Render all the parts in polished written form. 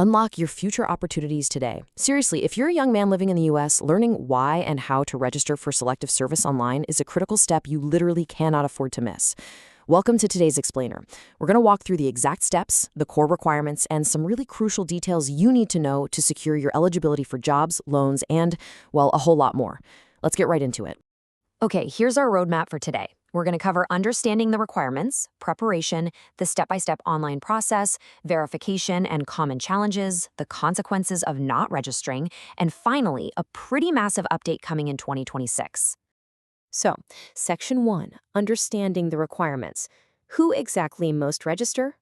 Unlock your future opportunities today. Seriously, if you're a young man living in the US, learning why and how to register for Selective Service online is a critical step you literally cannot afford to miss. Welcome to today's Explainer. We're going to walk through the exact steps, the core requirements, and some really crucial details you need to know to secure your eligibility for jobs, loans, and, well, a whole lot more. Let's get right into it. Okay, here's our roadmap for today. We're going to cover understanding the requirements, preparation, the step-by-step online process, verification and common challenges, the consequences of not registering, and finally, a pretty massive update coming in 2026. So, Section 1, Understanding the Requirements. Who exactly must register?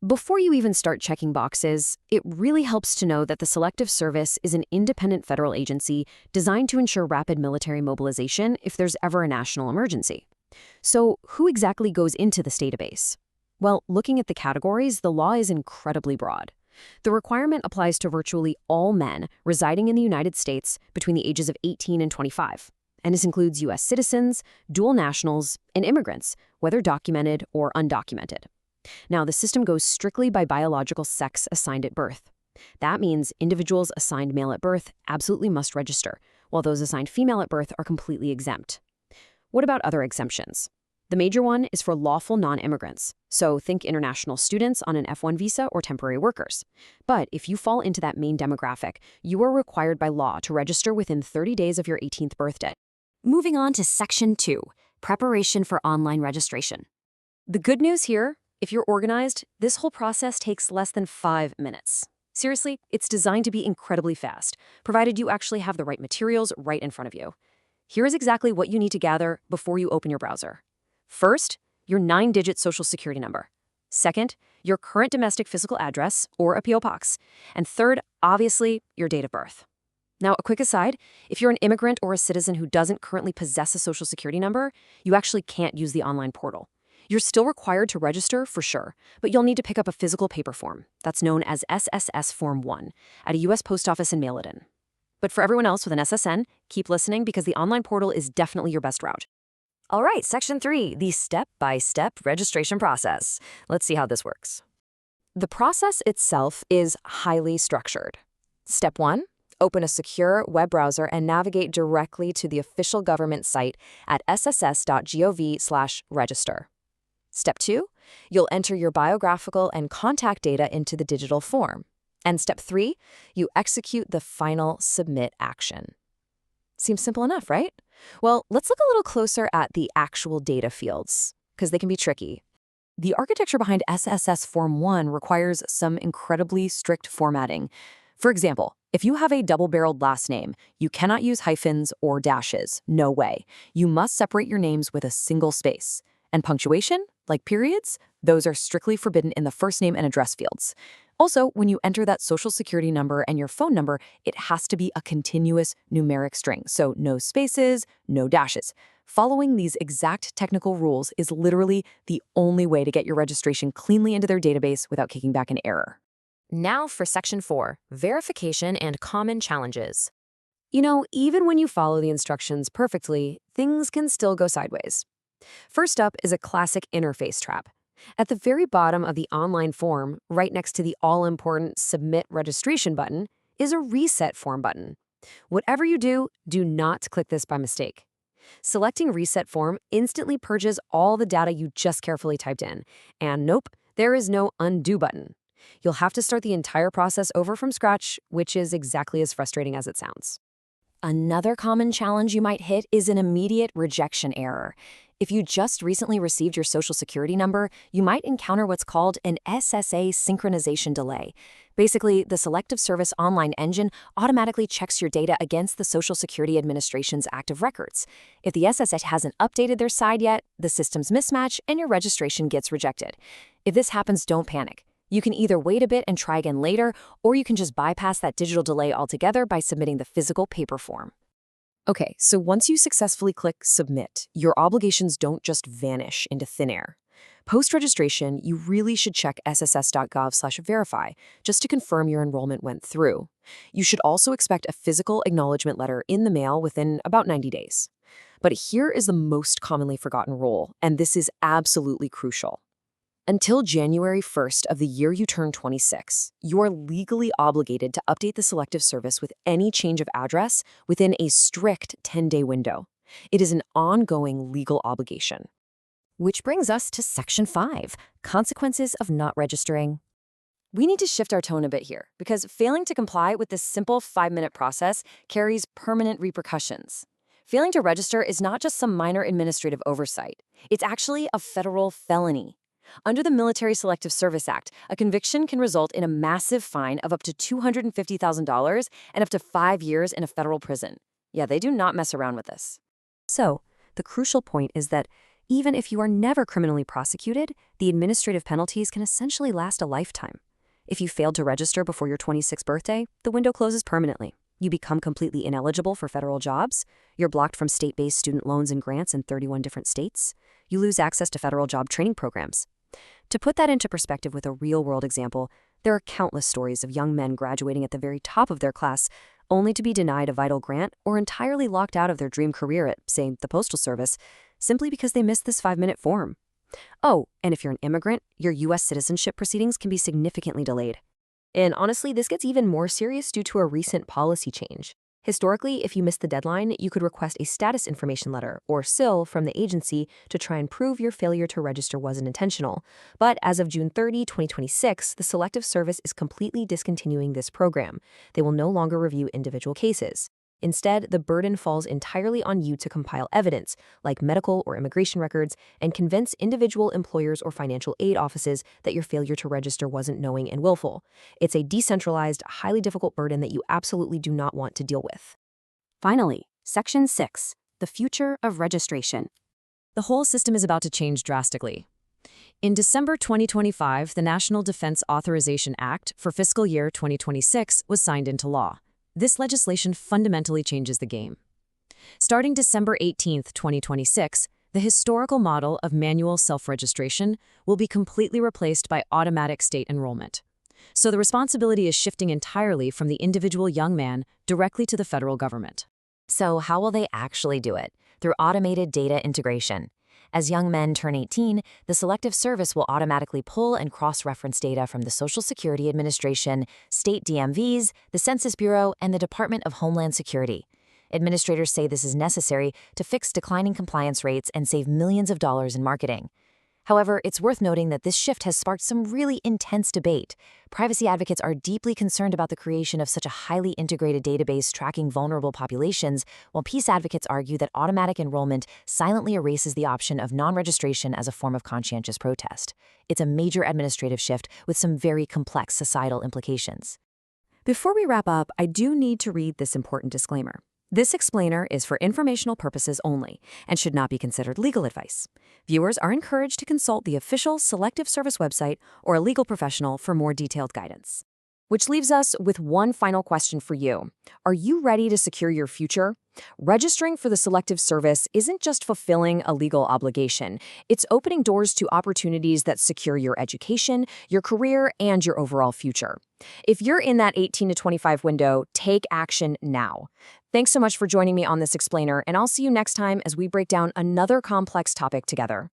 Before you even start checking boxes, it really helps to know that the Selective Service is an independent federal agency designed to ensure rapid military mobilization if there's ever a national emergency. So, who exactly goes into this database? Well, looking at the categories, the law is incredibly broad. The requirement applies to virtually all men residing in the United States between the ages of 18 and 25. And this includes U.S. citizens, dual nationals, and immigrants, whether documented or undocumented. Now, the system goes strictly by biological sex assigned at birth. That means individuals assigned male at birth absolutely must register, while those assigned female at birth are completely exempt. What about other exemptions? The major one is for lawful non-immigrants, so think international students on an F1 visa or temporary workers. But if you fall into that main demographic, you are required by law to register within 30 days of your 18th birthday. Moving on to Section 2, Preparation for Online Registration. The good news here, if you're organized, this whole process takes less than 5 minutes. Seriously, it's designed to be incredibly fast, provided you actually have the right materials right in front of you. Here's exactly what you need to gather before you open your browser. First, your 9-digit social security number. Second, your current domestic physical address or a P.O. Box. And third, obviously, your date of birth. Now, a quick aside, if you're an immigrant or a citizen who doesn't currently possess a social security number, you actually can't use the online portal. You're still required to register for sure, but you'll need to pick up a physical paper form that's known as SSS Form 1 at a U.S. post office and mail it in. But for everyone else with an SSN, keep listening because the online portal is definitely your best route. All right, Section 3, the step-by-step registration process. Let's see how this works. The process itself is highly structured. Step 1, open a secure web browser and navigate directly to the official government site at sss.gov/register. Step 2, you'll enter your biographical and contact data into the digital form. And step 3, you execute the final submit action. Seems simple enough, right? Well, let's look a little closer at the actual data fields, because they can be tricky. The architecture behind SSS Form 1 requires some incredibly strict formatting. For example, if you have a double-barreled last name, you cannot use hyphens or dashes. No way. You must separate your names with a single space. And punctuation, like periods, those are strictly forbidden in the first name and address fields. Also, when you enter that social security number and your phone number, it has to be a continuous numeric string, so no spaces, no dashes. Following these exact technical rules is literally the only way to get your registration cleanly into their database without kicking back an error. Now for Section 4, Verification and Common Challenges. You know, even when you follow the instructions perfectly, things can still go sideways. First up is a classic interface trap. At the very bottom of the online form, right next to the all-important Submit Registration button, is a Reset Form button. Whatever you do, do not click this by mistake. Selecting Reset Form instantly purges all the data you just carefully typed in. And nope, there is no Undo button. You'll have to start the entire process over from scratch, which is exactly as frustrating as it sounds. Another common challenge you might hit is an immediate rejection error. If you just recently received your social security number, you might encounter what's called an SSA synchronization delay. Basically, the Selective Service online engine automatically checks your data against the Social Security Administration's active records. If the SSA hasn't updated their side yet, the systems mismatch and your registration gets rejected. If this happens, don't panic. You can either wait a bit and try again later, or you can just bypass that digital delay altogether by submitting the physical paper form. Okay, so once you successfully click Submit, your obligations don't just vanish into thin air. Post-registration, you really should check sss.gov/verify just to confirm your enrollment went through. You should also expect a physical acknowledgement letter in the mail within about 90 days. But here is the most commonly forgotten rule, and this is absolutely crucial. Until January 1st of the year you turn 26, you are legally obligated to update the Selective Service with any change of address within a strict 10-day window. It is an ongoing legal obligation. Which brings us to Section 5, Consequences of Not Registering. We need to shift our tone a bit here, because failing to comply with this simple 5-minute process carries permanent repercussions. Failing to register is not just some minor administrative oversight. It's actually a federal felony. Under the Military Selective Service Act, a conviction can result in a massive fine of up to $250,000 and up to 5 years in a federal prison. Yeah, they do not mess around with this. So, the crucial point is that even if you are never criminally prosecuted, the administrative penalties can essentially last a lifetime. If you failed to register before your 26th birthday, the window closes permanently. You become completely ineligible for federal jobs. You're blocked from state-based student loans and grants in 31 different states. You lose access to federal job training programs. To put that into perspective with a real-world example, there are countless stories of young men graduating at the very top of their class only to be denied a vital grant or entirely locked out of their dream career at, say, the Postal Service, simply because they missed this 5-minute form. Oh, and if you're an immigrant, your U.S. citizenship proceedings can be significantly delayed. And honestly, this gets even more serious due to a recent policy change. Historically, if you missed the deadline, you could request a status information letter, or SIL, from the agency to try and prove your failure to register wasn't intentional. But as of June 30, 2026, the Selective Service is completely discontinuing this program. They will no longer review individual cases. Instead, the burden falls entirely on you to compile evidence, like medical or immigration records, and convince individual employers or financial aid offices that your failure to register wasn't knowing and willful. It's a decentralized, highly difficult burden that you absolutely do not want to deal with. Finally, Section 6, the future of registration. The whole system is about to change drastically. In December 2025, the National Defense Authorization Act for fiscal year 2026 was signed into law. This legislation fundamentally changes the game. Starting December 18, 2026, the historical model of manual self-registration will be completely replaced by automatic state enrollment. So the responsibility is shifting entirely from the individual young man directly to the federal government. So how will they actually do it? Through automated data integration. As young men turn 18, the Selective Service will automatically pull and cross-reference data from the Social Security Administration, state DMVs, the Census Bureau, and the Department of Homeland Security. Administrators say this is necessary to fix declining compliance rates and save millions of dollars in marketing. However, it's worth noting that this shift has sparked some really intense debate. Privacy advocates are deeply concerned about the creation of such a highly integrated database tracking vulnerable populations, while peace advocates argue that automatic enrollment silently erases the option of non-registration as a form of conscientious protest. It's a major administrative shift with some very complex societal implications. Before we wrap up, I do need to read this important disclaimer. This explainer is for informational purposes only and should not be considered legal advice. Viewers are encouraged to consult the official Selective Service website or a legal professional for more detailed guidance. Which leaves us with one final question for you. Are you ready to secure your future? Registering for the Selective Service isn't just fulfilling a legal obligation. It's opening doors to opportunities that secure your education, your career, and your overall future. If you're in that 18 to 25 window, take action now. Thanks so much for joining me on this explainer, and I'll see you next time as we break down another complex topic together.